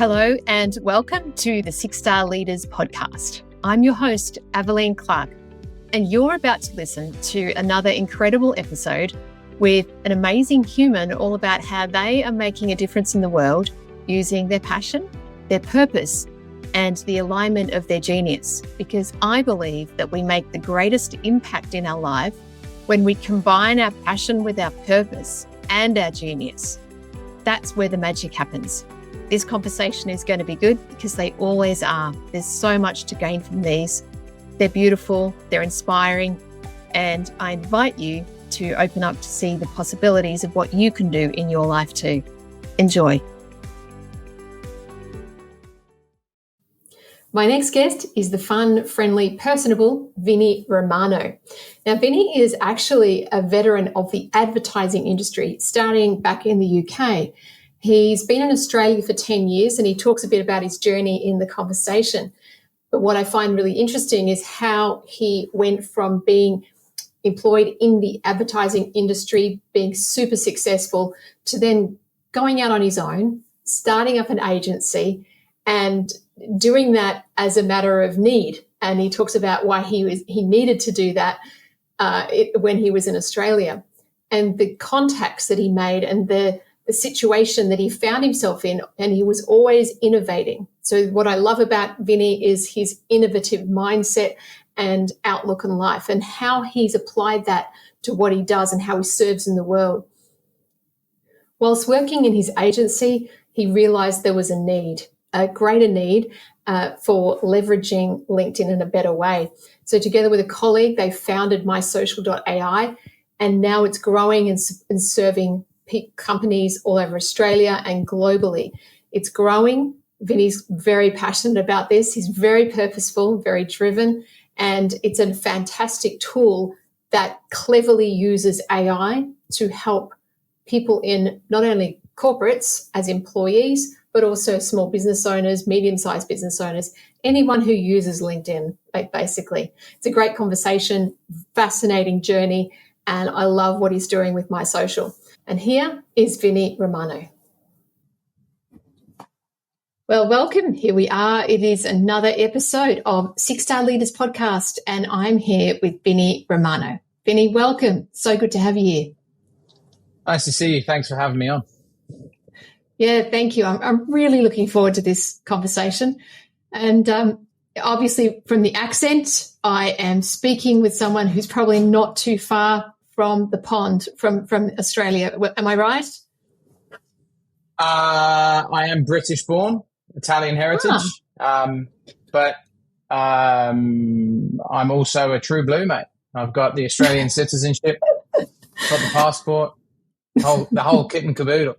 Hello and welcome to the Six Star Leaders podcast. I'm your host, Aveline Clark, and you're about to listen to another incredible episode with an amazing human all about how they are making a difference in the world using their passion, their purpose, and the alignment of their genius. Because I believe that we make the greatest impact in our life when we combine our passion with our purpose and our genius. That's where the magic happens. This conversation is going to be good because they always are. There's so much to gain from these. They're beautiful, they're inspiring, and I invite you to open up to see the possibilities of what you can do in your life too. Enjoy. My next guest is the fun, friendly, personable Vinnie Romano. Now, Vinnie is actually a veteran of the advertising industry, starting back in the UK. He's been in Australia for 10 years and he talks a bit about his journey in the conversation. But what I find really interesting is how he went from being employed in the advertising industry, being super successful, to then going out on his own, starting up an agency and doing that as a matter of need. And he talks about why he needed to do that when he was in Australia, and the contacts that he made and the situation that he found himself in, and he was always innovating. So what I love about Vinnie is his innovative mindset and outlook on life and how he's applied that to what he does and how he serves in the world. Whilst working in his agency, he realized there was a greater need for leveraging LinkedIn in a better way. So together with a colleague, they founded mysocial.ai, and now it's growing and serving companies all over Australia and globally. It's growing. Vinnie's very passionate about this. He's very purposeful, very driven, and it's a fantastic tool that cleverly uses AI to help people in not only corporates as employees, but also small business owners, medium-sized business owners, anyone who uses LinkedIn, basically. It's a great conversation, fascinating journey, and I love what he's doing with My Social. And here is Vinnie Romano. Well, welcome. Here we are. It is another episode of Six Star Leaders podcast, and I'm here with Vinnie Romano. Vinnie, welcome. So good to have you here. Nice to see you. Thanks for having me on. Yeah, thank you. I'm really looking forward to this conversation. And obviously from the accent, I am speaking with someone who's probably not too far from the pond, from Australia. Am I right? I am British born, Italian heritage, but I'm also a true blue, mate. I've got the Australian citizenship, got the passport, the whole kit and caboodle.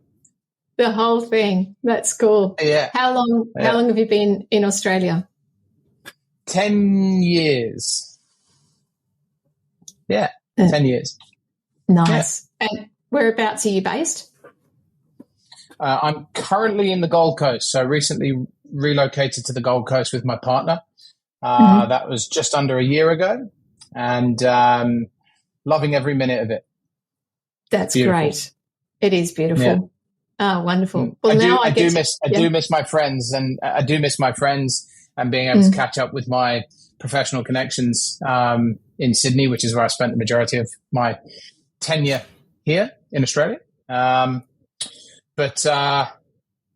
The whole thing. That's cool. Yeah. How long have you been in Australia? 10 years. Yeah, 10 years. Nice. Yeah. And whereabouts are you based? I'm currently in the Gold Coast. So recently relocated to the Gold Coast with my partner. That was just under a year ago, and loving every minute of it. That's great. It is beautiful. Yeah. Oh, wonderful. Well, I do miss my friends, and I do miss my friends and being able to catch up with my professional connections in Sydney, which is where I spent the majority of my tenure here in Australia. But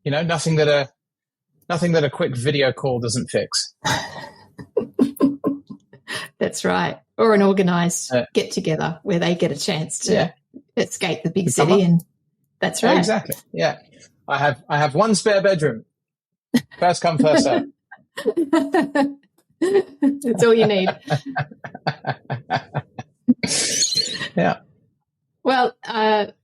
nothing that a quick video call doesn't fix. That's right. Or an organised get together where they get a chance to escape the big city, and that's right. Exactly. Yeah. I have one spare bedroom. First come, first serve. That's all you need. Yeah. Well,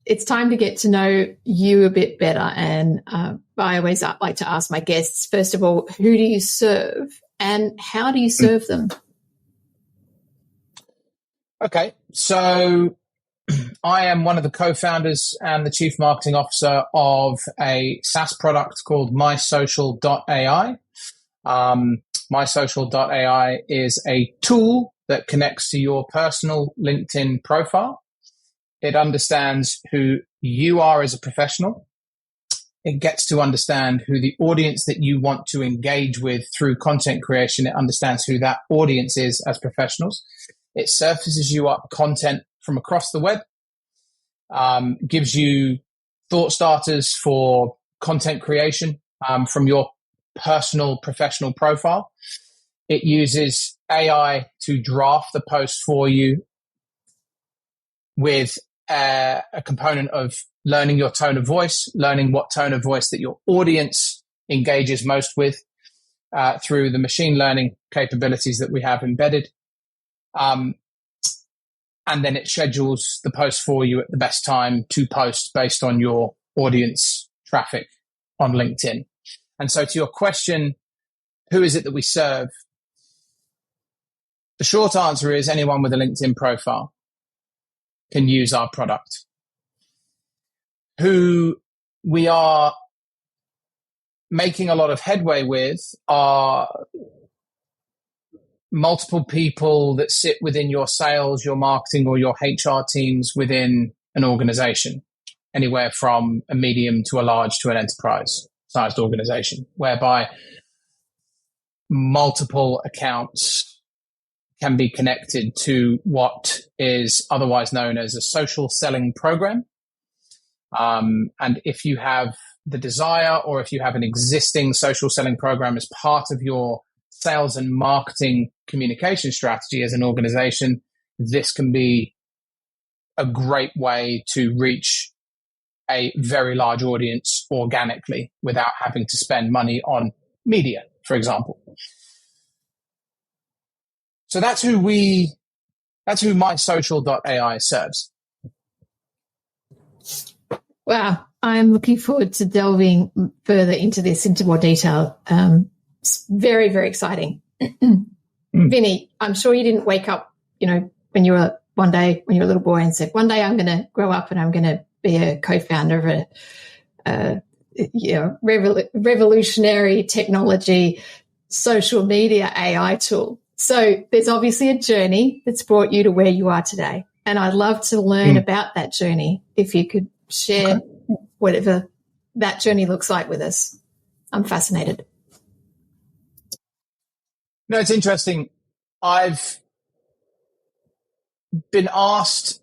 it's time to get to know you a bit better. And I always like to ask my guests, first of all, who do you serve and how do you serve them? Okay. So I am one of the co-founders and the chief marketing officer of a SaaS product called mysocial.ai. Mysocial.ai is a tool that connects to your personal LinkedIn profile. It understands who you are as a professional. It gets to understand who the audience that you want to engage with through content creation. It understands who that audience is as professionals. It surfaces you up content from across the web, gives you thought starters for content creation from your personal professional profile. It uses AI to draft the post for you with a component of learning your tone of voice, learning what tone of voice that your audience engages most with through the machine learning capabilities that we have embedded. And then it schedules the post for you at the best time to post based on your audience traffic on LinkedIn. And so to your question, who is it that we serve? The short answer is anyone with a LinkedIn profile can use our product. Who we are making a lot of headway with are multiple people that sit within your sales, your marketing, or your HR teams within an organization, anywhere from a medium to a large to an enterprise-sized organization, whereby multiple accounts can be connected to what is otherwise known as a social selling program. And if you have the desire, or if you have an existing social selling program as part of your sales and marketing communication strategy as an organization, this can be a great way to reach a very large audience organically without having to spend money on media, for example. So that's who MySocial.ai serves. Wow, I'm looking forward to delving further into more detail. It's very, very exciting. Vinnie, I'm sure you didn't wake up, when you were a little boy and said, one day I'm going to grow up and I'm going to be a co-founder of a revolutionary technology, social media AI tool. So there's obviously a journey that's brought you to where you are today. And I'd love to learn about that journey. If you could share whatever that journey looks like with us. I'm fascinated. No, it's interesting. I've been asked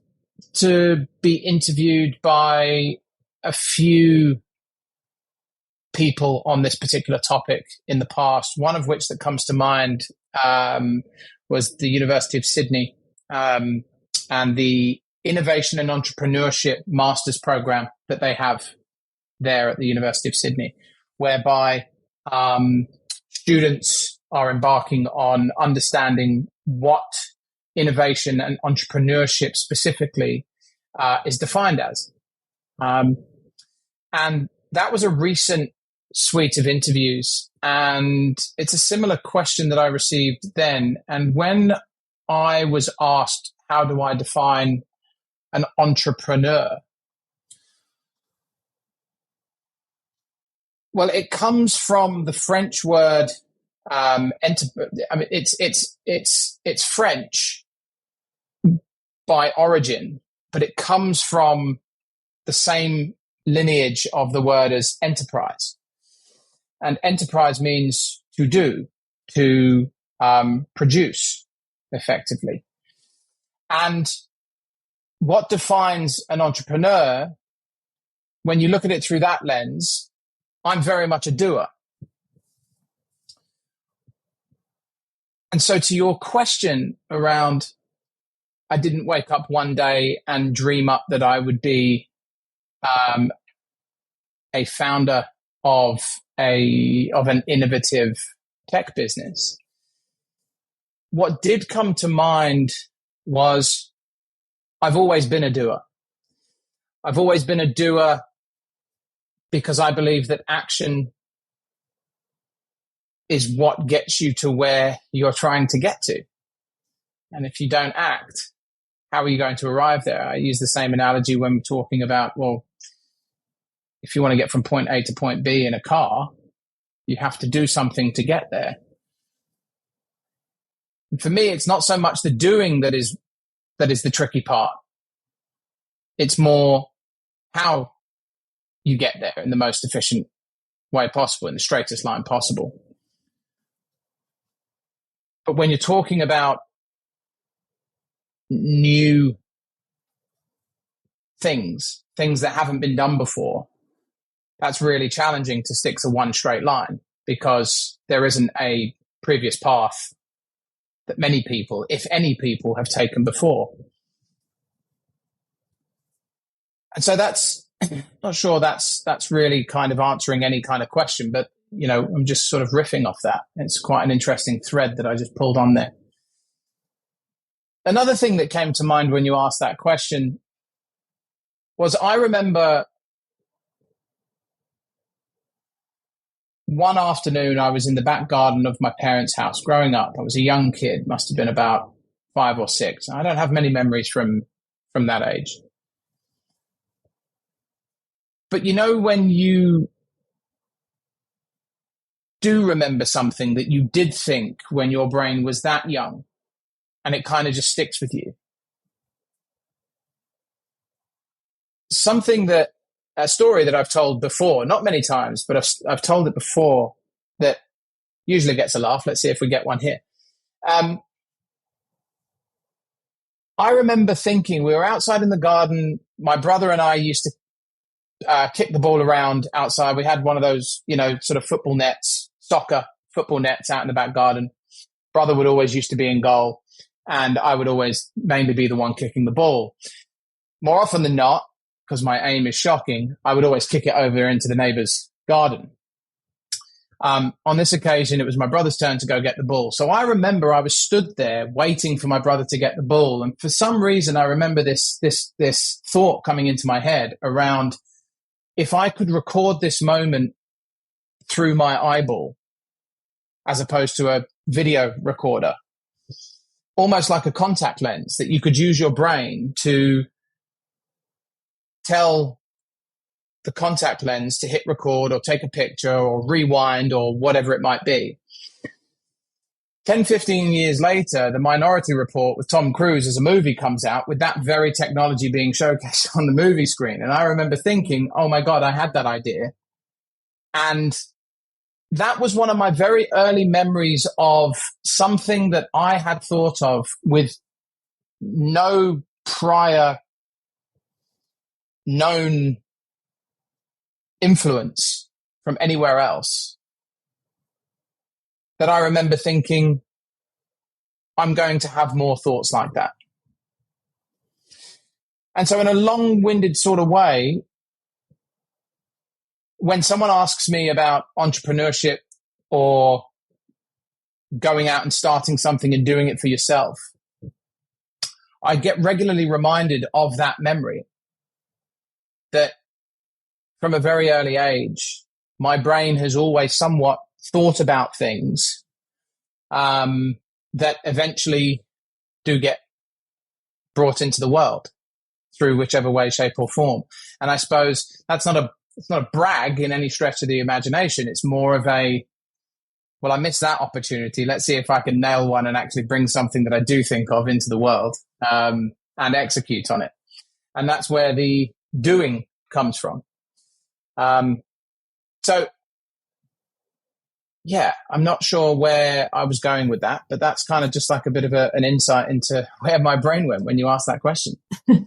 to be interviewed by a few people on this particular topic in the past, one of which that comes to mind was the University of Sydney and the Innovation and Entrepreneurship Master's Program that they have there at the University of Sydney, whereby students are embarking on understanding what innovation and entrepreneurship specifically is defined as. And that was a recent suite of interviews, and it's a similar question that I received then. And when I was asked, how do I define an entrepreneur? Well, it comes from the French word it's French by origin, but it comes from the same lineage of the word as enterprise. And enterprise means to do, to produce effectively. And what defines an entrepreneur, when you look at it through that lens, I'm very much a doer. And so to your question around, I didn't wake up one day and dream up that I would be a founder of an innovative tech business. What did come to mind was I've always been a doer. I've always been a doer because I believe that action is what gets you to where you're trying to get to. And if you don't act, how are you going to arrive there? I use the same analogy when we're talking about, well, if you want to get from point A to point B in a car, you have to do something to get there. And for me, it's not so much the doing that is the tricky part. It's more how you get there in the most efficient way possible, in the straightest line possible. But when you're talking about new things that haven't been done before, that's really challenging to stick to one straight line, because there isn't a previous path that many people, if any people, have taken before. And so that's, not sure that's really kind of answering any kind of question, but, you know, I'm just sort of riffing off that. It's quite an interesting thread that I just pulled on there. Another thing that came to mind when you asked that question was, I remember one afternoon I was in the back garden of my parents' house growing up. I was a young kid, must have been about 5 or 6. I don't have many memories from that age. But you know, when you do remember something that you did think when your brain was that young, and it kind of just sticks with you. A story that I've told before, not many times, but I've told it before, that usually gets a laugh. Let's see if we get one here. I remember thinking, we were outside in the garden. My brother and I used to kick the ball around outside. We had one of those, you know, sort of football nets, soccer football nets out in the back garden. Brother would always used to be in goal, and I would always mainly be the one kicking the ball. More often than not, because my aim is shocking, I would always kick it over into the neighbor's garden. On this occasion, it was my brother's turn to go get the ball. So I remember I was stood there waiting for my brother to get the ball. And for some reason, I remember this thought coming into my head around, if I could record this moment through my eyeball, as opposed to a video recorder, almost like a contact lens, that you could use your brain to tell the contact lens to hit record or take a picture or rewind or whatever it might be. 10, 15 years later, the Minority Report with Tom Cruise as a movie comes out with that very technology being showcased on the movie screen. And I remember thinking, oh my God, I had that idea. And that was one of my very early memories of something that I had thought of with no prior known influence from anywhere else, that I remember thinking, I'm going to have more thoughts like that. And so in a long-winded sort of way, when someone asks me about entrepreneurship or going out and starting something and doing it for yourself, I get regularly reminded of that memory, that from a very early age, my brain has always somewhat thought about things that eventually do get brought into the world through whichever way, shape, or form. And I suppose it's not a brag in any stretch of the imagination. It's more of a, well, I missed that opportunity. Let's see if I can nail one and actually bring something that I do think of into the world and execute on it. And that's where the doing comes from. So yeah, I'm not sure where I was going with that, but that's kind of just like a bit of an insight into where my brain went when you asked that question. Do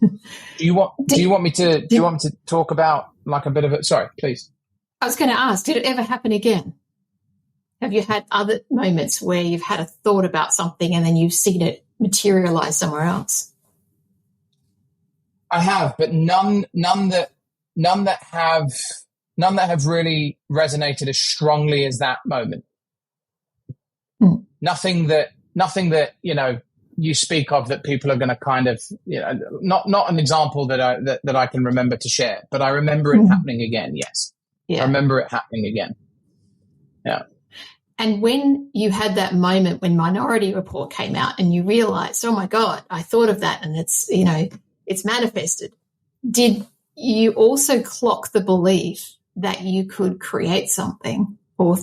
you want me to talk about like a bit of it? Sorry, please. I was going to ask, did it ever happen again? Have you had other moments where you've had a thought about something and then you've seen it materialize somewhere else? I have, but none that have really resonated as strongly as that moment. Nothing that you know you speak of that people are going to kind of, you know, not an example that I can remember to share, but I remember it happening again. Yes, I remember it happening again. Yeah. And when you had that moment when Minority Report came out and you realized, oh my God, I thought of that and it's, you know, it's manifested. Did you also clock the belief that you could create something or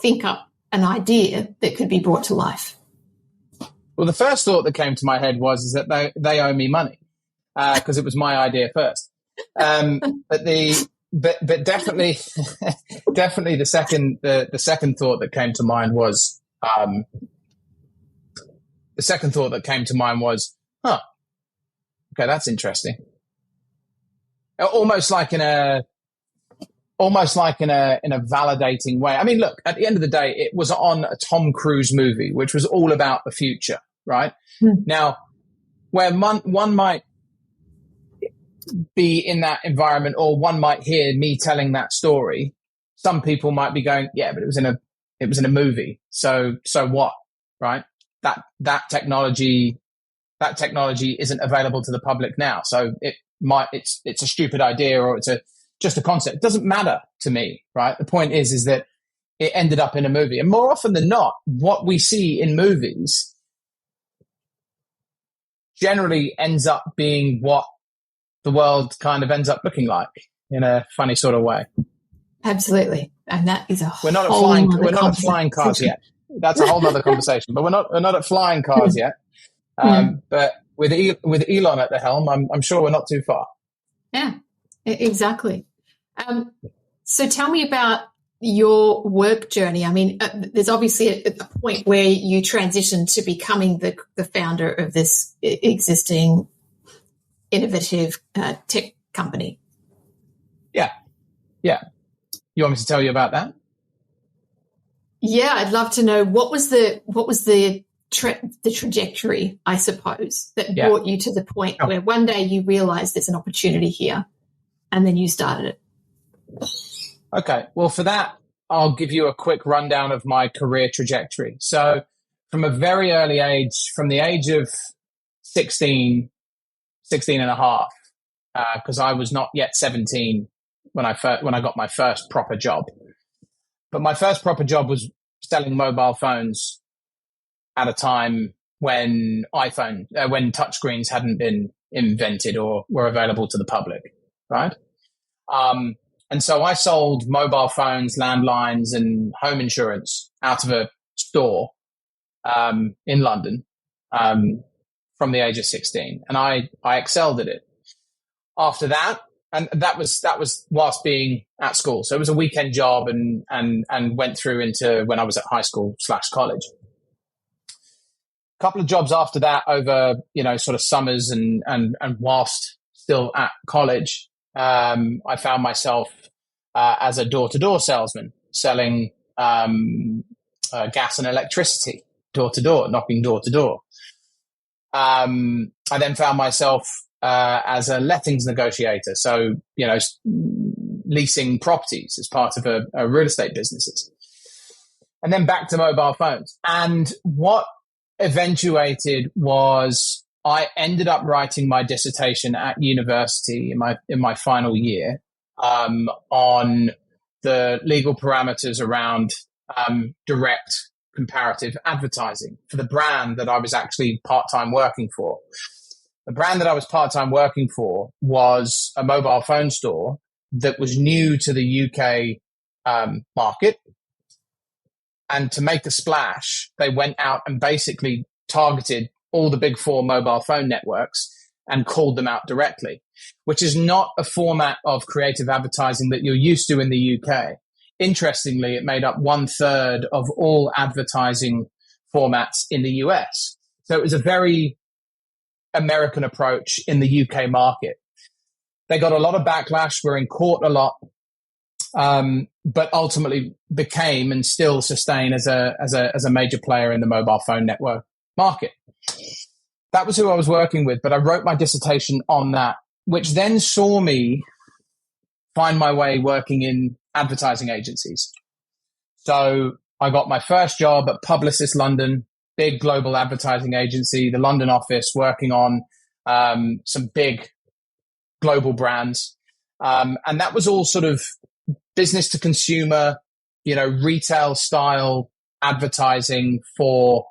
think up an idea that could be brought to life? Well, the first thought that came to my head was that they owe me money because it was my idea first. But the but definitely, definitely the second thought that came to mind was, huh, okay, that's interesting. Almost like in a validating way. I mean, look, at the end of the day, it was on a Tom Cruise movie, which was all about the future, right? Now, where one might be in that environment, or one might hear me telling that story, some people might be going, yeah, but it was in a movie. So what, right? That technology isn't available to the public now. So it's a stupid idea, or it's just a concept. It doesn't matter to me, right? The point is that it ended up in a movie. And more often than not, what we see in movies generally ends up being what the world kind of ends up looking like, in a funny sort of way. Absolutely. And that is we're not at flying cars yet. That's a whole nother conversation, but we're not at flying cars yet. But with Elon at the helm, I'm sure we're not too far. Yeah, exactly. So tell me about your work journey. I mean, there's obviously a point where you transitioned to becoming the founder of this existing innovative tech company. Yeah. You want me to tell you about that? Yeah, I'd love to know what was the trajectory, I suppose, that brought you to the point where one day you realized there's an opportunity here, and then you started it. Okay. Well, for that, I'll give you a quick rundown of my career trajectory. So from a very early age, from the age of 16 and a half, because I was not yet 17 when I got my first proper job. But my first proper job was selling mobile phones at a time when when touchscreens hadn't been invented or were available to the public, right? And so I sold mobile phones, landlines, and home insurance out of a store in London from the age of 16, and I excelled at it. After that, and that was whilst being at school, so it was a weekend job, and went through into when I was at high school / college. A couple of jobs after that over sort of summers and whilst still at college. I found myself as a door-to-door salesman selling gas and electricity door-to-door, knocking door-to-door. I then found myself as a lettings negotiator, so leasing properties as part of a real estate businesses, and then back to mobile phones. And what eventuated was I ended up writing my dissertation at university in my final year on the legal parameters around direct comparative advertising for the brand that I was actually part-time working for. The brand that I was part-time working for was a mobile phone store that was new to the UK market. And to make a splash, they went out and basically targeted all the big four mobile phone networks and called them out directly, which is not a format of creative advertising that you're used to in the UK. Interestingly, it made up 1/3 of all advertising formats in the US. So it was a very American approach in the UK market. They got a lot of backlash, were in court a lot, but ultimately became and still sustain as a major player in the mobile phone network market. That was who I was working with, but I wrote my dissertation on that, which then saw me find my way working in advertising agencies. So I got my first job at Publicis London, big global advertising agency, the London office, working on some big global brands. And that was all sort of business to consumer, retail style advertising for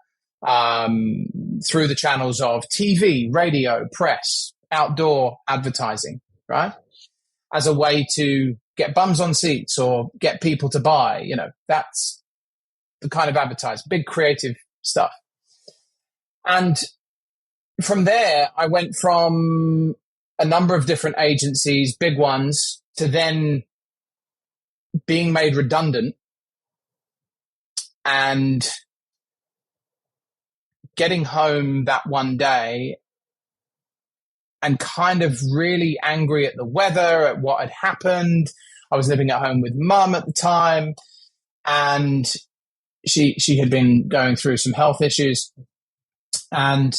through the channels of TV, radio, press, outdoor advertising, right? As a way to get bums on seats or get people to buy, that's the kind of advertising, big creative stuff. And from there, I went from a number of different agencies, big ones, to then being made redundant and getting home that one day and kind of really angry at the weather, at what had happened. I was living at home with mum at the time, and she had been going through some health issues. And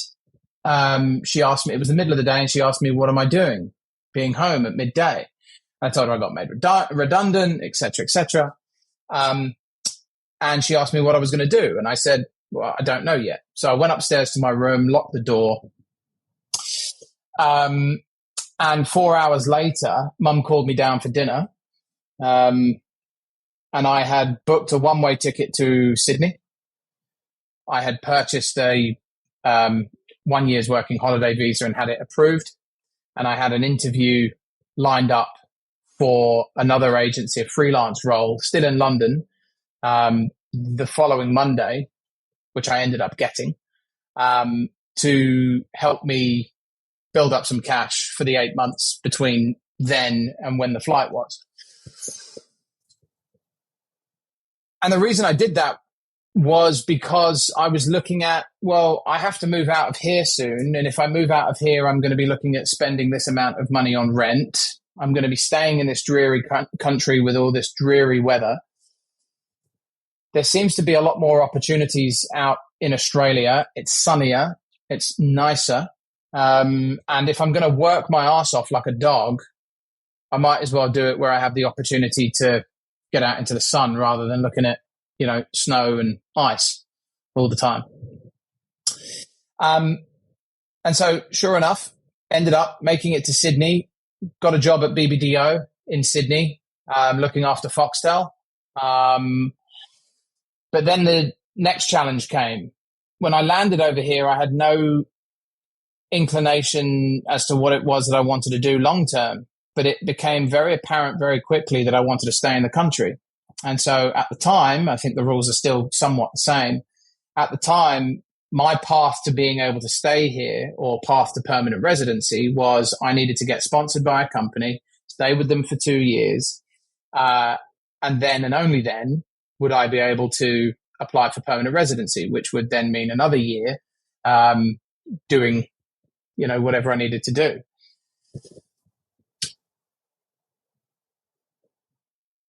she asked me, it was the middle of the day, and she asked me, what am I doing being home at midday? I told her I got made redundant, et cetera, et cetera. And she asked me what I was going to do. And I said, well, I don't know yet. So I went upstairs to my room, locked the door. And 4 hours later, mum called me down for dinner. And I had booked a one-way ticket to Sydney. I had purchased a 1 year's working holiday visa and had it approved. And I had an interview lined up for another agency, a freelance role, still in London, the following Monday, which I ended up getting, to help me build up some cash for the 8 months between then and when the flight was. And the reason I did that was because I was looking at, well, I have to move out of here soon. And if I move out of here, I'm going to be looking at spending this amount of money on rent. I'm going to be staying in this dreary country with all this dreary weather. There seems to be a lot more opportunities out in Australia. It's sunnier. It's nicer. And if I'm going to work my ass off like a dog, I might as well do it where I have the opportunity to get out into the sun rather than looking at, snow and ice all the time. And so sure enough, ended up making it to Sydney, got a job at BBDO in Sydney, looking after Foxtel. But then the next challenge came. When I landed over here, I had no inclination as to what it was that I wanted to do long term, but it became very apparent very quickly that I wanted to stay in the country. And so at the time, I think the rules are still somewhat the same. At the time, my path to being able to stay here, or path to permanent residency, was I needed to get sponsored by a company, stay with them for 2 years, and then and only then would I be able to apply for permanent residency, which would then mean another year doing, whatever I needed to do.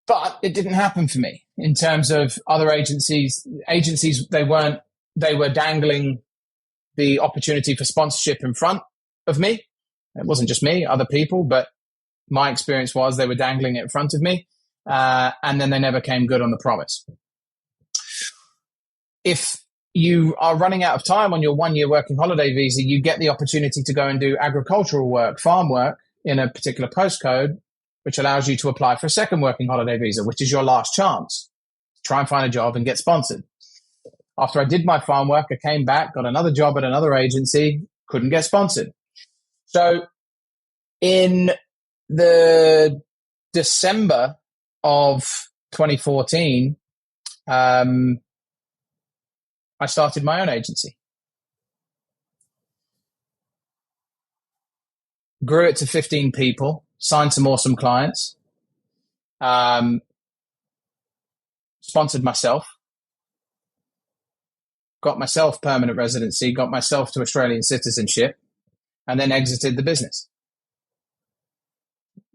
But it didn't happen for me in terms of other agencies. They were dangling the opportunity for sponsorship in front of me. It wasn't just me, other people, but my experience was they were dangling it in front of me. And then they never came good on the promise. If you are running out of time on your 1 year working holiday visa, you get the opportunity to go and do agricultural work, farm work in a particular postcode, which allows you to apply for a second working holiday visa, which is your last chance. Try and find a job and get sponsored. After I did my farm work, I came back, got another job at another agency, couldn't get sponsored. So in the December of 2014, I started my own agency. Grew it to 15 people. Signed some awesome clients, sponsored myself, got myself permanent residency, got myself to Australian citizenship, and then exited the business.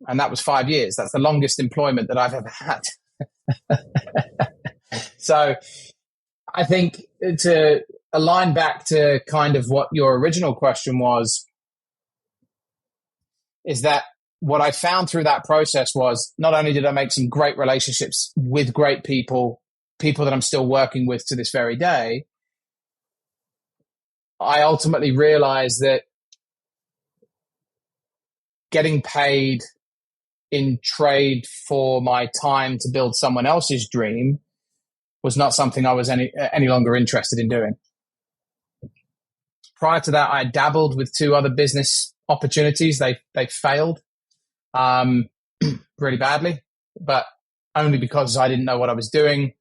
And that was 5 years. That's the longest employment that I've ever had. So I think to align back to kind of what your original question was, is that what I found through that process was not only did I make some great relationships with great people that I'm still working with to this very day, I ultimately realized that getting paid in trade for my time to build someone else's dream was not something I was any longer interested in doing. Prior to that, I dabbled with 2 other business opportunities. They failed really badly, but only because I didn't know what I was doing.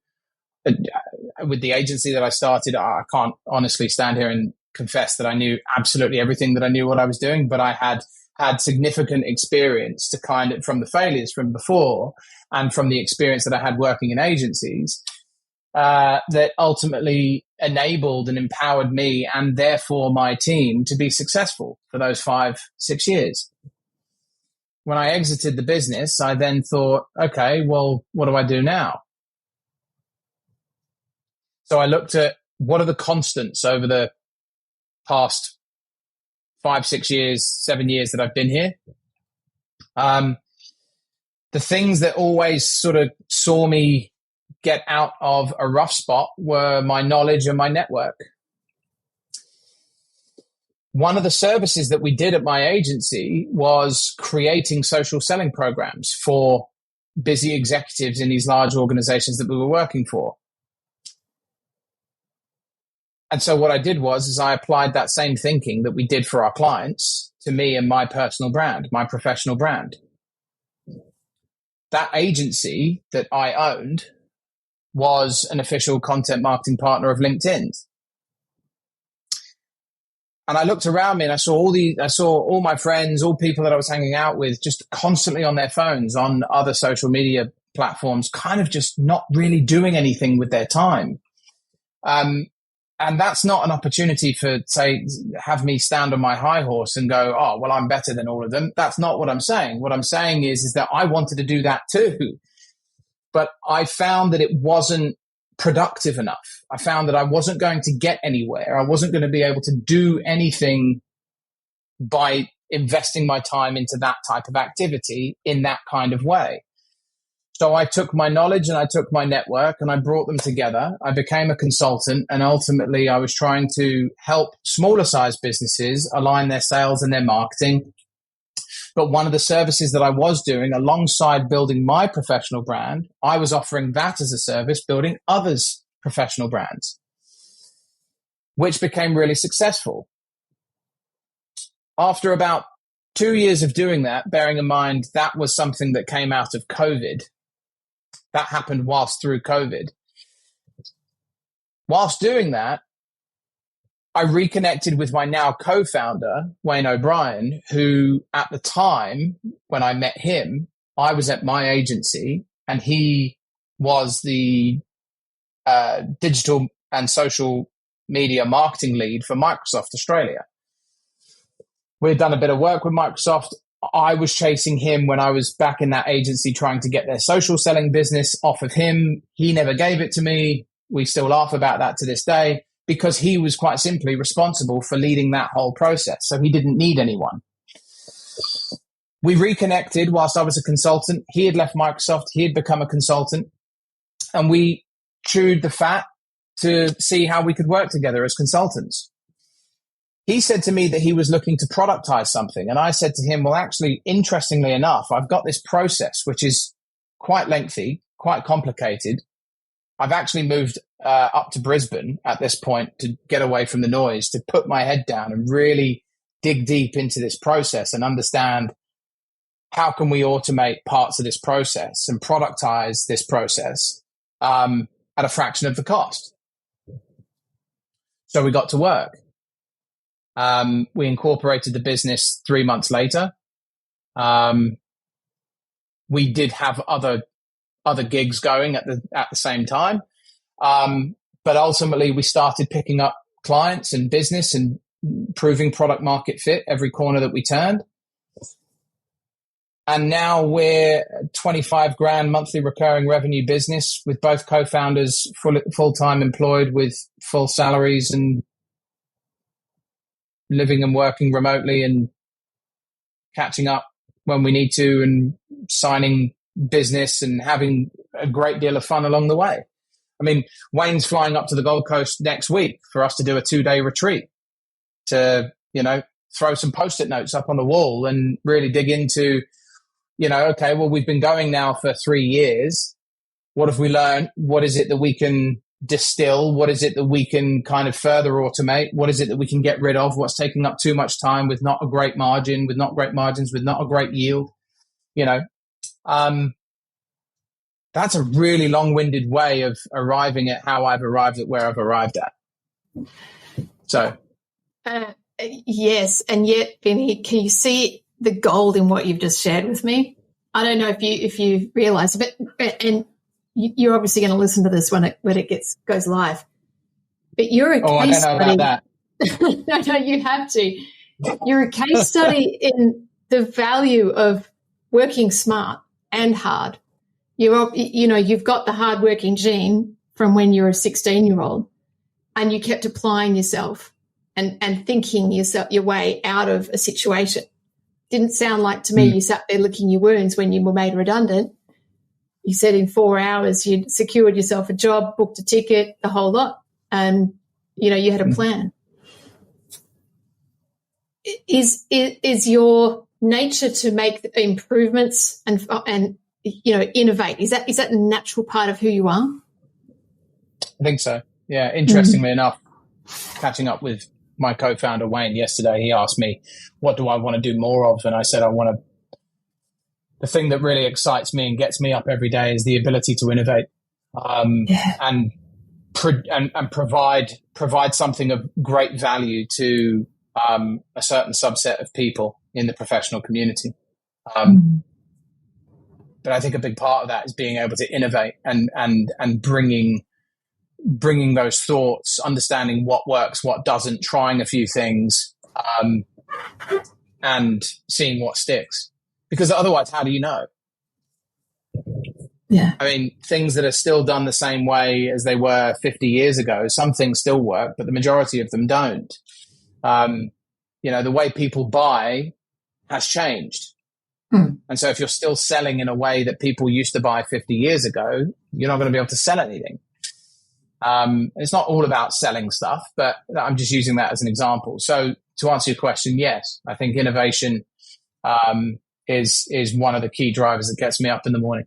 With the agency that I started, I can't honestly stand here and confess that I knew absolutely everything, that I knew what I was doing, but I had had significant experience to kind of, from the failures from before and from the experience that I had working in agencies, that ultimately enabled and empowered me and therefore my team to be successful for those 5-6 years. When I exited the business, I then thought, okay, well, what do I do now? So I looked at what are the constants over the past 5-6 years, 7 years that I've been here. The things that always sort of saw me get out of a rough spot were my knowledge and my network. One of the services that we did at my agency was creating social selling programs for busy executives in these large organizations that we were working for. And so what I did was I applied that same thinking that we did for our clients to me and my personal brand, my professional brand. That agency that I owned was an official content marketing partner of LinkedIn. And I looked around me and I saw all my friends, all people that I was hanging out with, just constantly on their phones, on other social media platforms, kind of just not really doing anything with their time. And that's not an opportunity for, say, have me stand on my high horse and go, oh, well, I'm better than all of them. That's not what I'm saying. What I'm saying is that I wanted to do that too. But I found that it wasn't productive enough. I found that I wasn't going to get anywhere. I wasn't going to be able to do anything by investing my time into that type of activity in that kind of way. So I took my knowledge and I took my network and I brought them together. I became a consultant, and ultimately I was trying to help smaller size businesses align their sales and their marketing. But one of the services that I was doing alongside building my professional brand, I was offering that as a service, building others' professional brands, which became really successful. After about 2 years of doing that, bearing in mind that was something that came out of COVID, that happened whilst through COVID. Whilst doing that, I reconnected with my now co-founder, Wayne O'Brien, who at the time when I met him, I was at my agency and he was the digital and social media marketing lead for Microsoft Australia. We had done a bit of work with Microsoft. I was chasing him when I was back in that agency trying to get their social selling business off of him. He never gave it to me. We still laugh about that to this day because he was quite simply responsible for leading that whole process. So he didn't need anyone. We reconnected whilst I was a consultant. He had left Microsoft. He had become a consultant. And we chewed the fat to see how we could work together as consultants. He said to me that he was looking to productize something. And I said to him, well, actually, interestingly enough, I've got this process, which is quite lengthy, quite complicated. I've actually moved up to Brisbane at this point to get away from the noise, to put my head down and really dig deep into this process and understand how can we automate parts of this process and productize this process at a fraction of the cost. So we got to work. We incorporated the business 3 months later. We did have other gigs going at the same time. But ultimately we started picking up clients and business and proving product market fit every corner that we turned. And now we're 25 grand monthly recurring revenue business with both co-founders full-time employed with full salaries and living and working remotely and catching up when we need to and signing business and having a great deal of fun along the way. I mean, Wayne's flying up to the Gold Coast next week for us to do a 2-day retreat to, throw some Post-it notes up on the wall and really dig into, okay, well, we've been going now for 3 years. What have we learned? What is it that we can distill? What is it that we can kind of further automate? What is it that we can get rid of? What's taking up too much time with not a great margin, with not great margins, with not a great yield? That's a really long-winded way of arriving at how I've arrived at where I've arrived at. So. Yes. And yet, Vinnie, can you see the gold in what you've just shared with me. I don't know if you realise, but and you're obviously going to listen to this when it goes live. But you're a case study. I don't know about that. No, you have to. You're a case study in the value of working smart and hard. You've got the hardworking gene from when you were a 16-year-old, and you kept applying yourself and thinking your way out of a situation. Didn't sound like to me you sat there licking your wounds when you were made redundant. You said in 4 hours you'd secured yourself a job, booked a ticket, the whole lot, and you had a plan. Is your nature to make improvements and innovate? Is that a natural part of who you are? I think so. Yeah. Interestingly enough, catching up with my co-founder Wayne yesterday, he asked me, "What do I want to do more of?" And I said, the thing that really excites me and gets me up every day is the ability to innovate and provide something of great value to a certain subset of people in the professional community. But I think a big part of that is being able to innovate and bringing those thoughts, understanding what works, what doesn't, trying a few things, and seeing what sticks. Because otherwise, how do you know? Yeah. I mean, things that are still done the same way as they were 50 years ago, some things still work, but the majority of them don't. The way people buy has changed. And so if you're still selling in a way that people used to buy 50 years ago, you're not going to be able to sell anything. It's not all about selling stuff, but I'm just using that as an example. So to answer your question, yes, I think innovation is one of the key drivers that gets me up in the morning.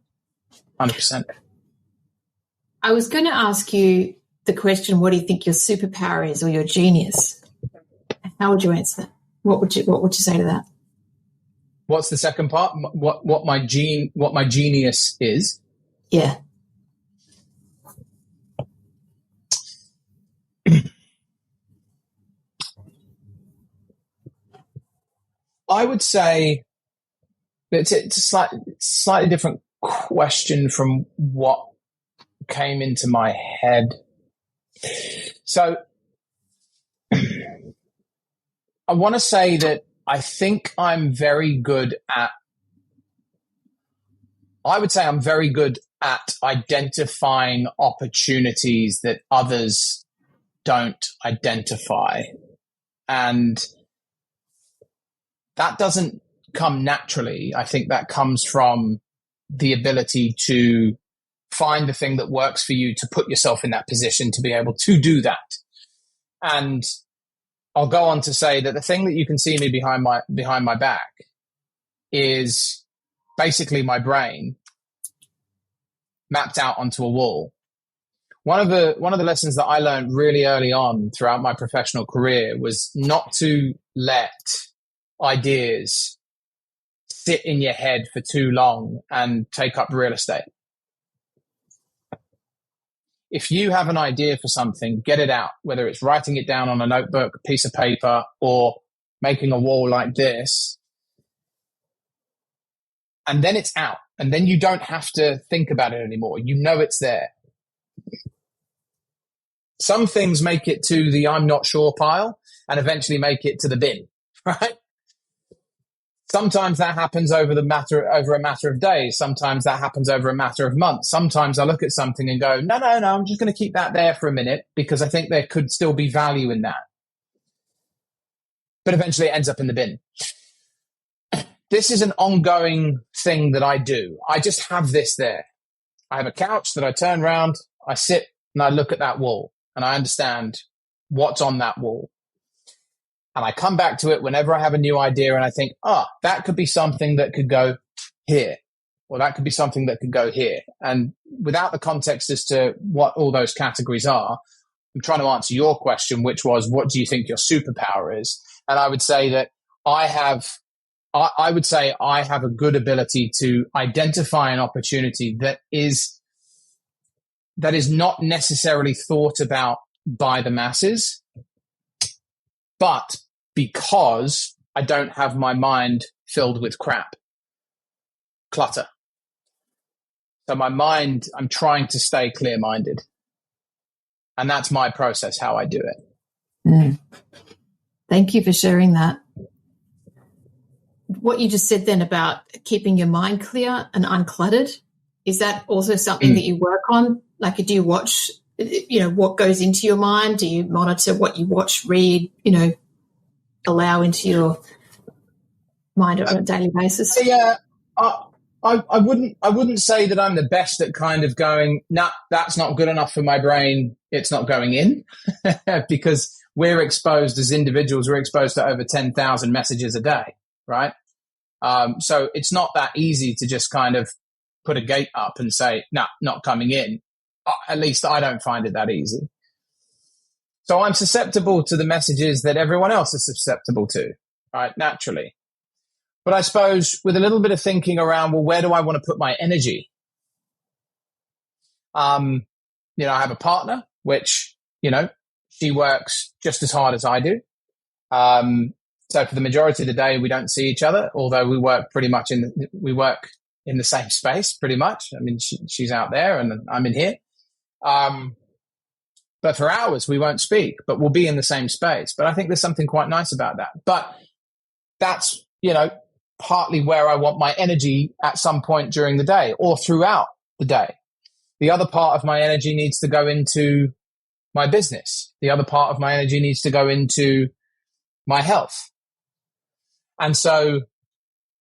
100%. I was going to ask you the question, what do you think your superpower is or your genius? How would you answer that? What would you say to that? What's the second part? What my genius is? Yeah. I would say it's a slightly different question from what came into my head. So I want to say that I think I'm very good at identifying opportunities that others don't identify. And that doesn't come naturally. I think that comes from the ability to find the thing that works for you, to put yourself in that position to be able to do that. And I'll go on to say that the thing that you can see me behind my back is basically my brain mapped out onto a wall. One of the lessons that I learned really early on throughout my professional career was not to let ideas sit in your head for too long and take up real estate. If you have an idea for something, get it out, whether it's writing it down on a notebook, a piece of paper, or making a wall like this. And then it's out. And then you don't have to think about it anymore. You know it's there. Some things make it to the I'm not sure pile and eventually make it to the bin, right? Sometimes that happens over a matter of days. Sometimes that happens over a matter of months. Sometimes I look at something and go, no, I'm just going to keep that there for a minute because I think there could still be value in that. But eventually it ends up in the bin. This is an ongoing thing that I do. I just have this there. I have a couch that I turn around, I sit and I look at that wall and I understand what's on that wall. And I come back to it whenever I have a new idea and I think, that could be something that could go here, or that could be something that could go here. And without the context as to what all those categories are, I'm trying to answer your question, which was, what do you think your superpower is? And I would say that I have a good ability to identify an opportunity that is not necessarily thought about by the masses, but because I don't have my mind filled with crap, clutter. So my mind, I'm trying to stay clear-minded. And that's my process, how I do it. Mm. Thank you for sharing that. What you just said then about keeping your mind clear and uncluttered, is that also something that you work on? Like, do you watch, what goes into your mind? Do you monitor what you watch, read, allow into your mind on a daily basis? Yeah, I wouldn't say that I'm the best at kind of going, nah, that's not good enough for my brain, it's not going in. Because we're exposed as individuals, we're exposed to over 10,000 messages a day, right? So it's not that easy to just kind of put a gate up and say, nah, not coming in. At least I don't find it that easy. So I'm susceptible to the messages that everyone else is susceptible to, right? Naturally. But I suppose with a little bit of thinking around, well, where do I want to put my energy? I have a partner, which, she works just as hard as I do. So for the majority of the day, we don't see each other, although we work in the same space pretty much. I mean, she's out there and I'm in here. But for hours, we won't speak, but we'll be in the same space. But I think there's something quite nice about that. But that's, partly where I want my energy at some point during the day or throughout the day. The other part of my energy needs to go into my business. The other part of my energy needs to go into my health. And so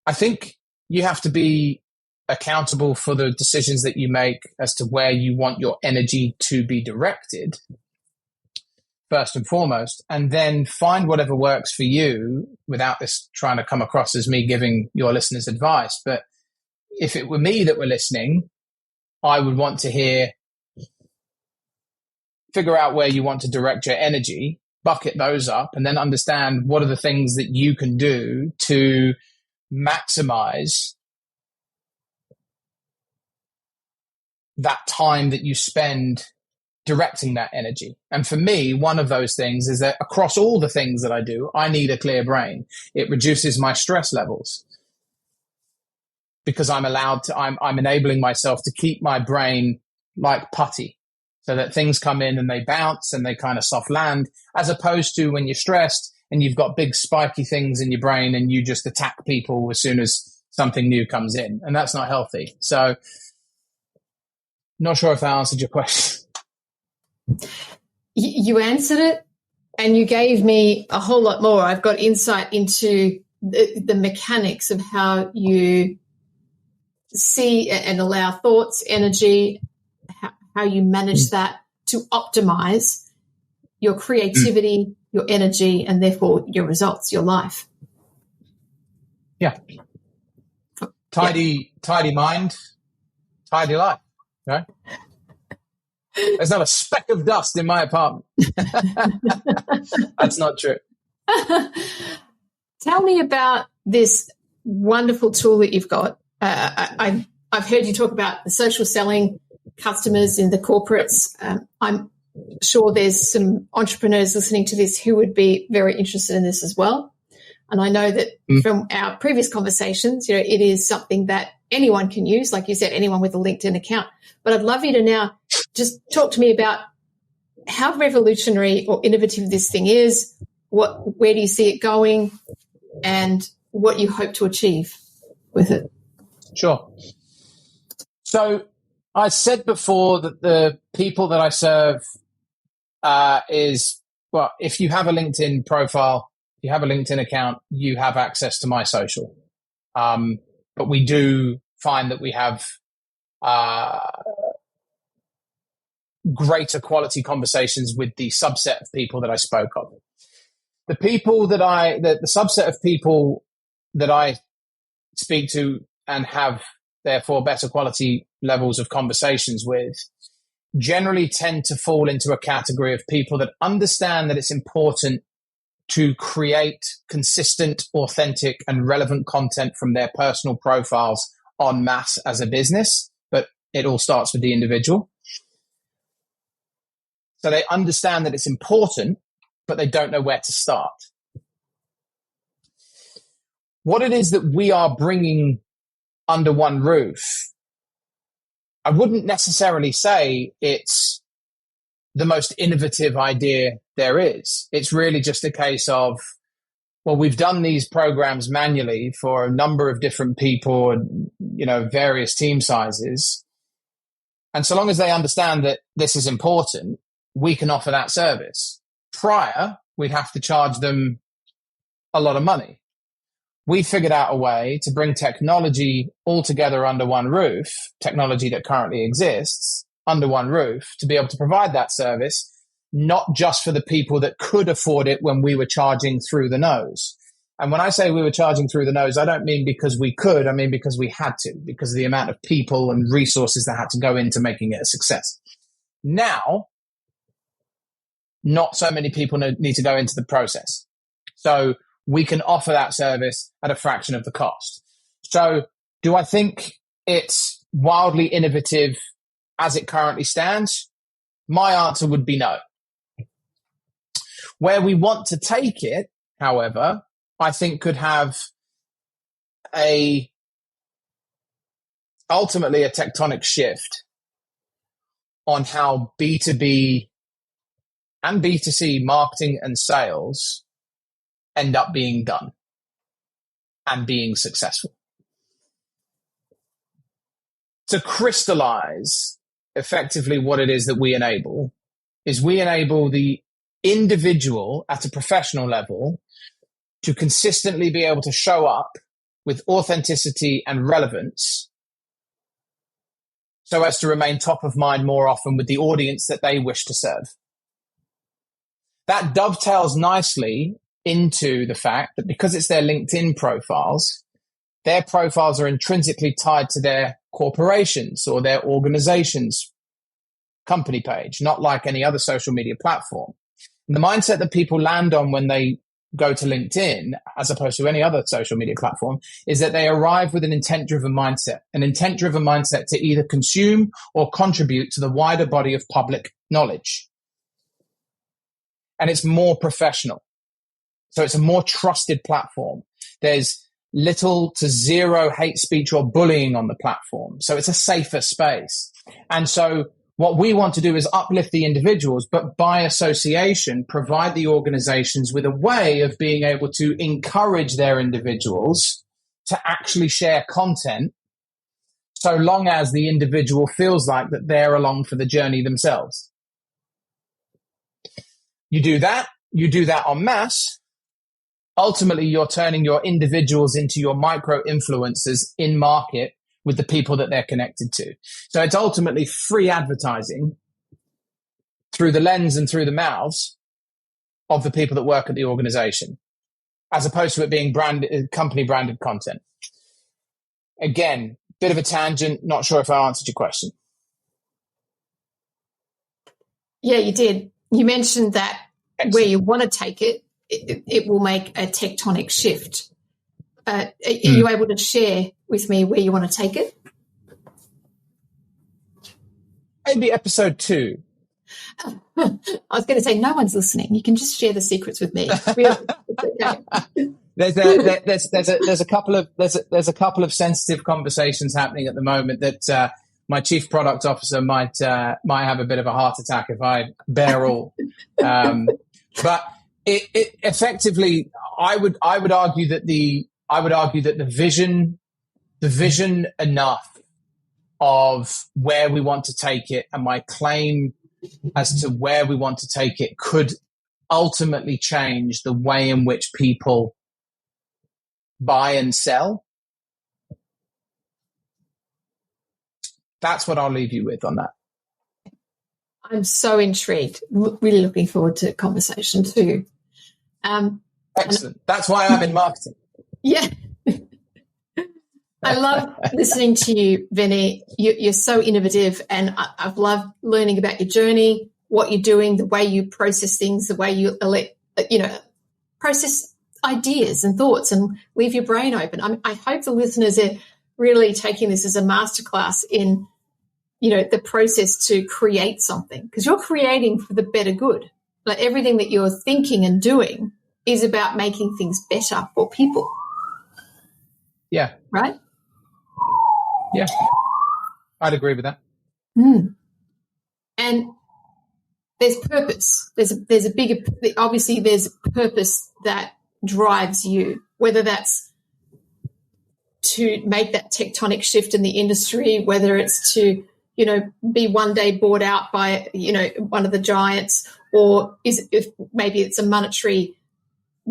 I think you have to be accountable for the decisions that you make as to where you want your energy to be directed, first and foremost, and then find whatever works for you without this trying to come across as me giving your listeners advice. But if it were me that were listening, I would want to figure out where you want to direct your energy, bucket those up, and then understand what are the things that you can do to maximize that time that you spend directing that energy. And for me, one of those things is that across all the things that I do, I need a clear brain. It reduces my stress levels because I'm enabling myself to keep my brain like putty so that things come in and they bounce and they kind of soft land, as opposed to when you're stressed and you've got big spiky things in your brain and you just attack people as soon as something new comes in. And that's not healthy. So not sure if that answered your question. You answered it and you gave me a whole lot more. I've got insight into the mechanics of how you see and allow thoughts, energy, how you manage that to optimize your creativity, your energy, and therefore your results, your life. Yeah. Tidy mind, tidy life, right? There's not a speck of dust in my apartment. That's not true. Tell me about this wonderful tool that you've got. I've heard you talk about the social selling customers in the corporates. I'm sure there's some entrepreneurs listening to this who would be very interested in this as well. And I know that from our previous conversations, it is something that anyone can use. Like you said, anyone with a LinkedIn account. But I'd love you to now just talk to me about how revolutionary or innovative this thing is, where do you see it going, and what you hope to achieve with it. Sure. So I said before that the people that I serve if you have a LinkedIn profile, you have a LinkedIn account, you have access to my social. But we do find that we have greater quality conversations with the subset of people that I spoke of. The subset of people that I speak to and have therefore better quality levels of conversations with generally tend to fall into a category of people that understand that it's important to create consistent, authentic, and relevant content from their personal profiles en masse as a business, but it all starts with the individual. So they understand that it's important, but they don't know where to start. what it is that we are bringing under one roof, I wouldn't necessarily say it's the most innovative idea there is. It's really just a case of, well, we've done these programs manually for a number of different people and, various team sizes. And so long as they understand that this is important, we can offer that service. Prior, we'd have to charge them a lot of money. We figured out a way to bring technology all together under one roof, technology that currently exists under one roof, to be able to provide that service, not just for the people that could afford it when we were charging through the nose. And when I say we were charging through the nose, I don't mean because we could, I mean because we had to, because of the amount of people and resources that had to go into making it a success. Now, not so many people need to go into the process. So we can offer that service at a fraction of the cost. So do I think it's wildly innovative as it currently stands? My answer would be no. Where we want to take it, however, I think could have ultimately a tectonic shift on how B2B and B2C marketing and sales end up being done and being successful. To crystallize effectively what it is that we enable is we enable the individual at a professional level to consistently be able to show up with authenticity and relevance so as to remain top of mind more often with the audience that they wish to serve. That dovetails nicely into the fact that because it's their LinkedIn profiles, their profiles are intrinsically tied to their corporations or their organization's company page, not like any other social media platform. And the mindset that people land on when they go to LinkedIn, as opposed to any other social media platform, is that they arrive with an intent-driven mindset to either consume or contribute to the wider body of public knowledge. And it's more professional. So it's a more trusted platform. There's little to zero hate speech or bullying on the platform. So it's a safer space. And so what we want to do is uplift the individuals, but by association, provide the organizations with a way of being able to encourage their individuals to actually share content, so long as the individual feels like that they're along for the journey themselves. You do that en masse. Ultimately, you're turning your individuals into your micro influencers in market with the people that they're connected to. So it's ultimately free advertising through the lens and through the mouths of the people that work at the organization, as opposed to it being company branded content. Again, bit of a tangent. Not sure if I answered your question. Yeah, you did. You mentioned that Excellent. Where you want to take it, it will make a tectonic shift. Are you able to share with me where you want to take it? Maybe episode 2. I was going to say, no one's listening. You can just share the secrets with me. Really, it's okay. There's a couple of sensitive conversations happening at the moment that my chief product officer might have a bit of a heart attack if I bear all. But it effectively, I would argue that the vision enough of where we want to take it, and my claim as to where we want to take it, could ultimately change the way in which people buy and sell. That's what I'll leave you with on that. I'm so intrigued. Really looking forward to conversation too. Excellent. That's why I'm in marketing. Yeah. I love listening to you, Vinnie. You're so innovative, and I've loved learning about your journey, what you're doing, the way you process things, the way you process ideas and thoughts and leave your brain open. I hope the listeners are really taking this as a masterclass in, the process to create something, because you're creating for the better good. Like everything that you're thinking and doing is about making things better for people. Yeah. Right? Yeah. I'd agree with that. And there's purpose. There's a bigger, obviously there's purpose that drives you, whether that's to make that tectonic shift in the industry, whether it's to, be one day bought out by, one of the giants, or if maybe it's a monetary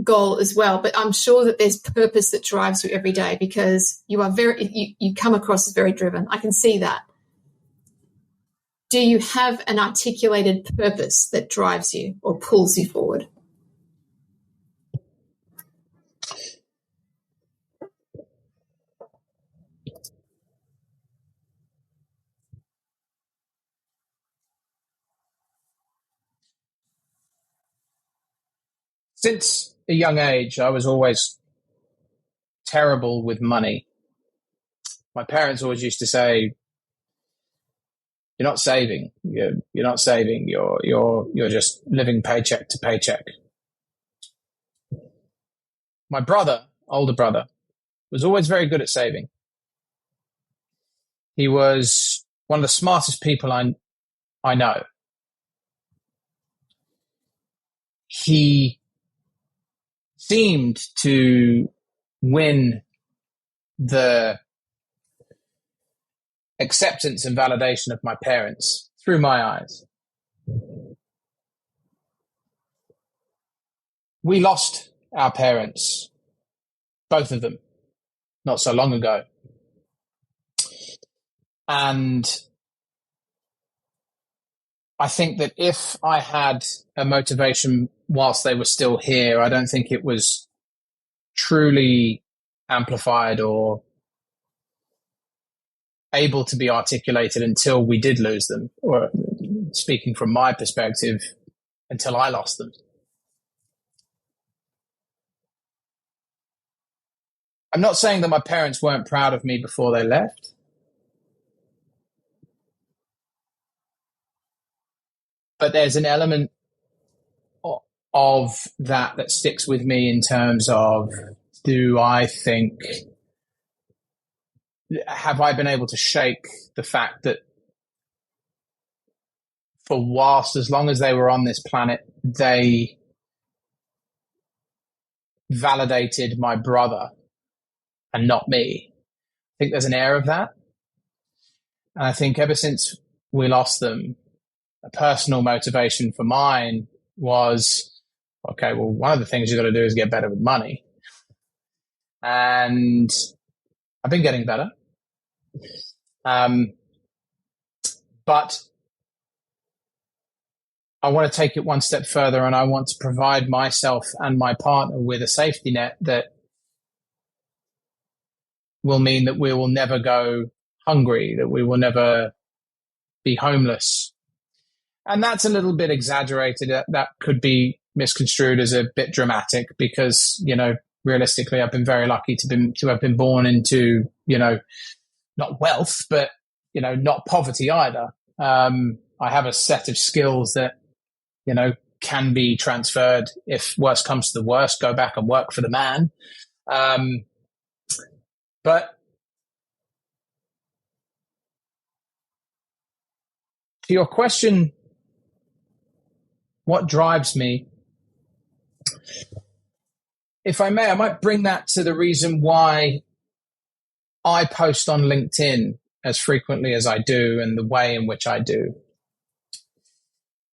goal as well. But I'm sure that there's purpose that drives you every day, because you are you come across as very driven. I can see that. Do you have an articulated purpose that drives you or pulls you forward? Since a young age, I was always terrible with money. My parents always used to say, "You're not saving. You're not saving. You're just living paycheck to paycheck." My brother, older brother, was always very good at saving. He was one of the smartest people I know. He seemed to win the acceptance and validation of my parents through my eyes. We lost our parents, both of them, not so long ago. And I think that if I had a motivation whilst they were still here, I don't think it was truly amplified or able to be articulated until we did lose them, or speaking from my perspective, until I lost them. I'm not saying that my parents weren't proud of me before they left. But there's an element of that sticks with me in terms of, have I been able to shake the fact that as long as they were on this planet, they validated my brother and not me? I think there's an air of that. And I think ever since we lost them, a personal motivation for mine was, okay, well, one of the things you've got to do is get better with money. And I've been getting better. But I want to take it one step further, and I want to provide myself and my partner with a safety net that will mean that we will never go hungry, that we will never be homeless. And that's a little bit exaggerated. That could be misconstrued as a bit dramatic because, realistically, I've been very lucky to have been born into, not wealth, but, not poverty either. I have a set of skills that, can be transferred. If worst comes to the worst, go back and work for the man. But to your question, what drives me? If I may, I might bring that to the reason why I post on LinkedIn as frequently as I do and the way in which I do.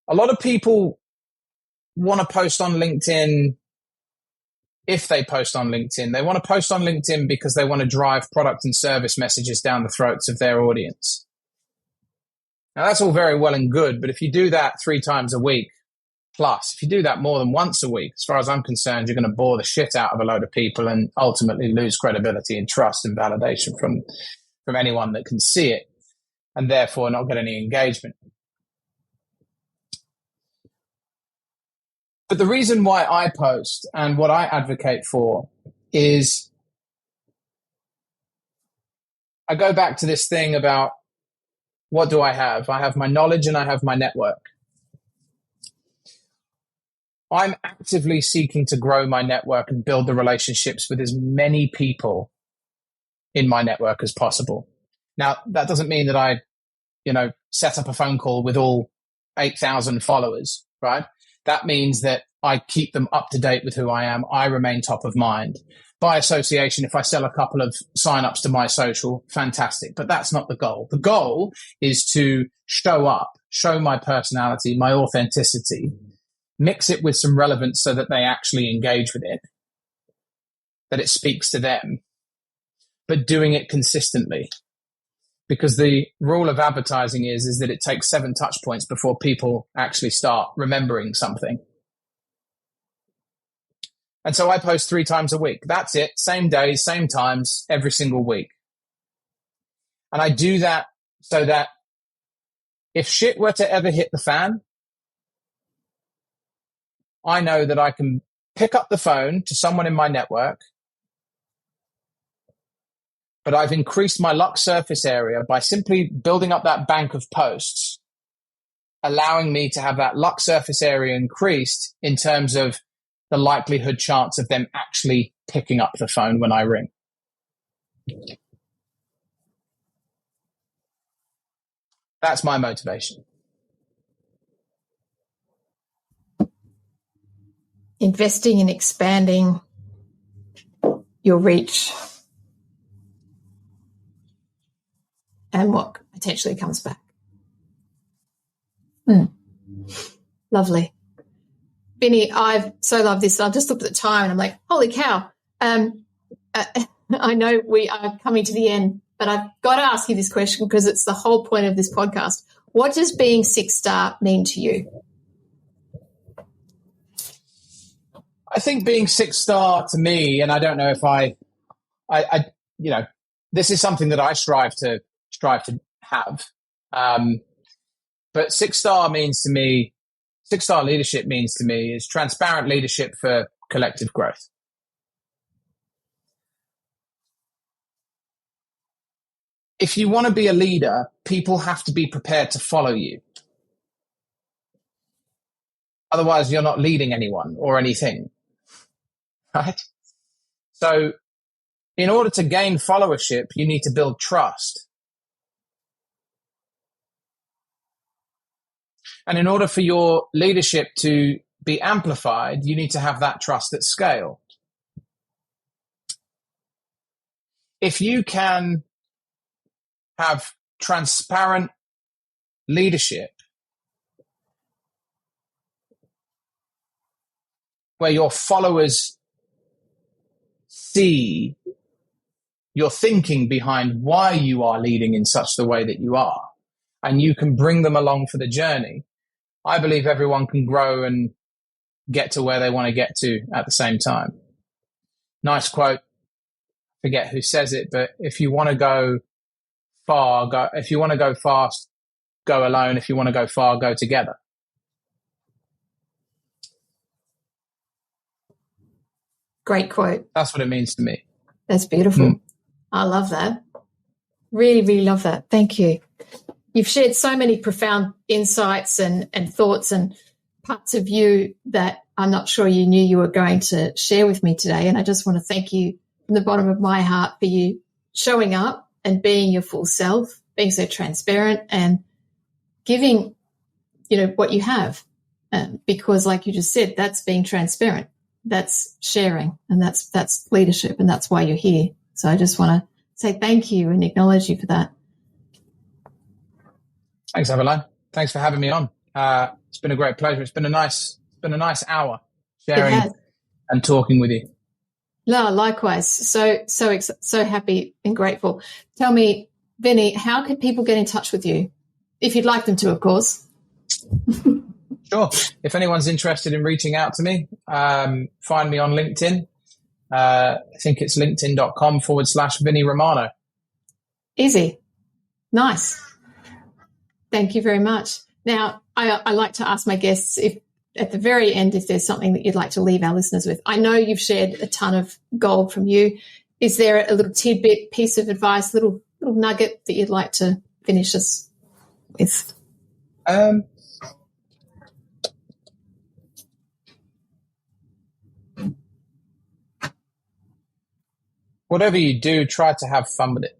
A lot of people want to post on LinkedIn. If they post on LinkedIn, they want to post on LinkedIn because they want to drive product and service messages down the throats of their audience. Now, that's all very well and good, but if you do that 3 times a week, plus, if you do that more than once a week, as far as I'm concerned, you're going to bore the shit out of a load of people and ultimately lose credibility and trust and validation from anyone that can see it, and therefore not get any engagement. But the reason why I post and what I advocate for is I go back to this thing about, what do I have? I have my knowledge and I have my network. I'm actively seeking to grow my network and build the relationships with as many people in my network as possible. Now, that doesn't mean that I, set up a phone call with all 8,000 followers, right? That means that I keep them up to date with who I am. I remain top of mind. By association, if I sell a couple of signups to my social, fantastic. But that's not the goal. The goal is to show up, show my personality, my authenticity, mix it with some relevance so that they actually engage with it, that it speaks to them, but doing it consistently. Because the rule of advertising is that it takes 7 touch points before people actually start remembering something. And so I post 3 times a week. That's it. Same days, same times, every single week. And I do that so that if shit were to ever hit the fan, I know that I can pick up the phone to someone in my network, but I've increased my luck surface area by simply building up that bank of posts, allowing me to have that luck surface area increased in terms of the likelihood chance of them actually picking up the phone when I ring. That's my motivation. Investing in expanding your reach and what potentially comes back. Lovely. Vinnie, I've so loved this. I just looked at the time and I'm like, holy cow. I know we are coming to the end, but I've got to ask you this question because it's the whole point of this podcast. What does being 6-star mean to you? I think being 6-star to me, and I don't know if I this is something that I strive to have. But 6-star means to me, 6-star leadership means to me is transparent leadership for collective growth. If you want to be a leader, people have to be prepared to follow you. Otherwise, you're not leading anyone or anything, right? So in order to gain followership, you need to build trust. And in order for your leadership to be amplified, you need to have that trust at scale. If you can have transparent leadership where your followers see your thinking behind why you are leading in such the way that you are, and you can bring them along for the journey, I believe everyone can grow and get to where they want to get to at the same time. Nice quote. Forget who says it, but if you want to go far, go. If you want to go fast, go alone. If you want to go far, go together. Great quote. That's what it means to me. That's beautiful. I love that. Really, really love that. Thank you. You've shared so many profound insights and thoughts and parts of you that I'm not sure you knew you were going to share with me today. And I just want to thank you from the bottom of my heart for you showing up and being your full self, being so transparent and giving, what you have. Because like you just said, that's being transparent. That's sharing, and that's leadership, and that's why you're here. So I just want to say thank you and acknowledge you for that. Thanks, Eveline. Thanks for having me on. It's been a great pleasure. It's been a nice hour sharing and talking with you. No, likewise. So happy and grateful. Tell me, Vinnie, how could people get in touch with you? If you'd like them to, of course. Sure. If anyone's interested in reaching out to me, find me on LinkedIn. I think it's linkedin.com/Vinnie Romano. Easy. Nice. Thank you very much. Now, I like to ask my guests if at the very end, if there's something that you'd like to leave our listeners with. I know you've shared a ton of gold from you. Is there a little tidbit, piece of advice, little nugget that you'd like to finish us with? whatever you do, try to have fun with it.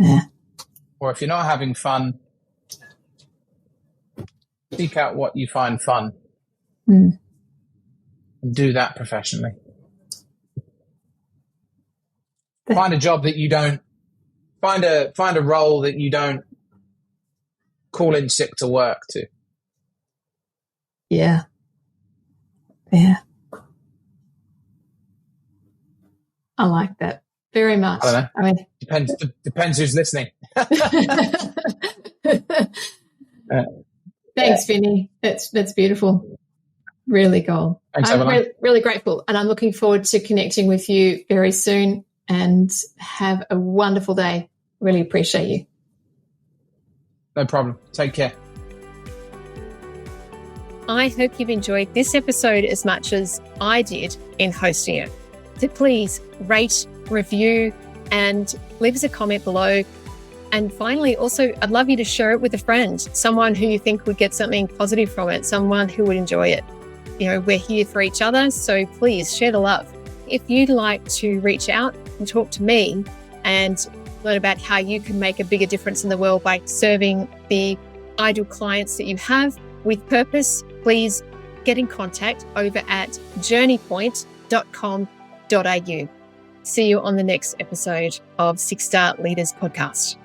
Yeah. Or if you're not having fun, seek out what you find fun and do that professionally. Find a job that you don't, find a role that you don't call in sick to work to. Yeah. Yeah. I like that very much. I don't know. I mean, depends who's listening. Thanks, Vinnie. That's beautiful. Really gold. Thanks, I'm Evelyn. really grateful, and I'm looking forward to connecting with you very soon. And have a wonderful day. Really appreciate you. No problem. Take care. I hope you've enjoyed this episode as much as I did in hosting it. So please rate, review, and leave us a comment below. And finally, also, I'd love you to share it with a friend, someone who you think would get something positive from it, someone who would enjoy it. You know, we're here for each other, so please share the love. If you'd like to reach out and talk to me and learn about how you can make a bigger difference in the world by serving the ideal clients that you have with purpose, please get in contact over at journeypoint.com.au. See you on the next episode of 6 Star Leaders Podcast.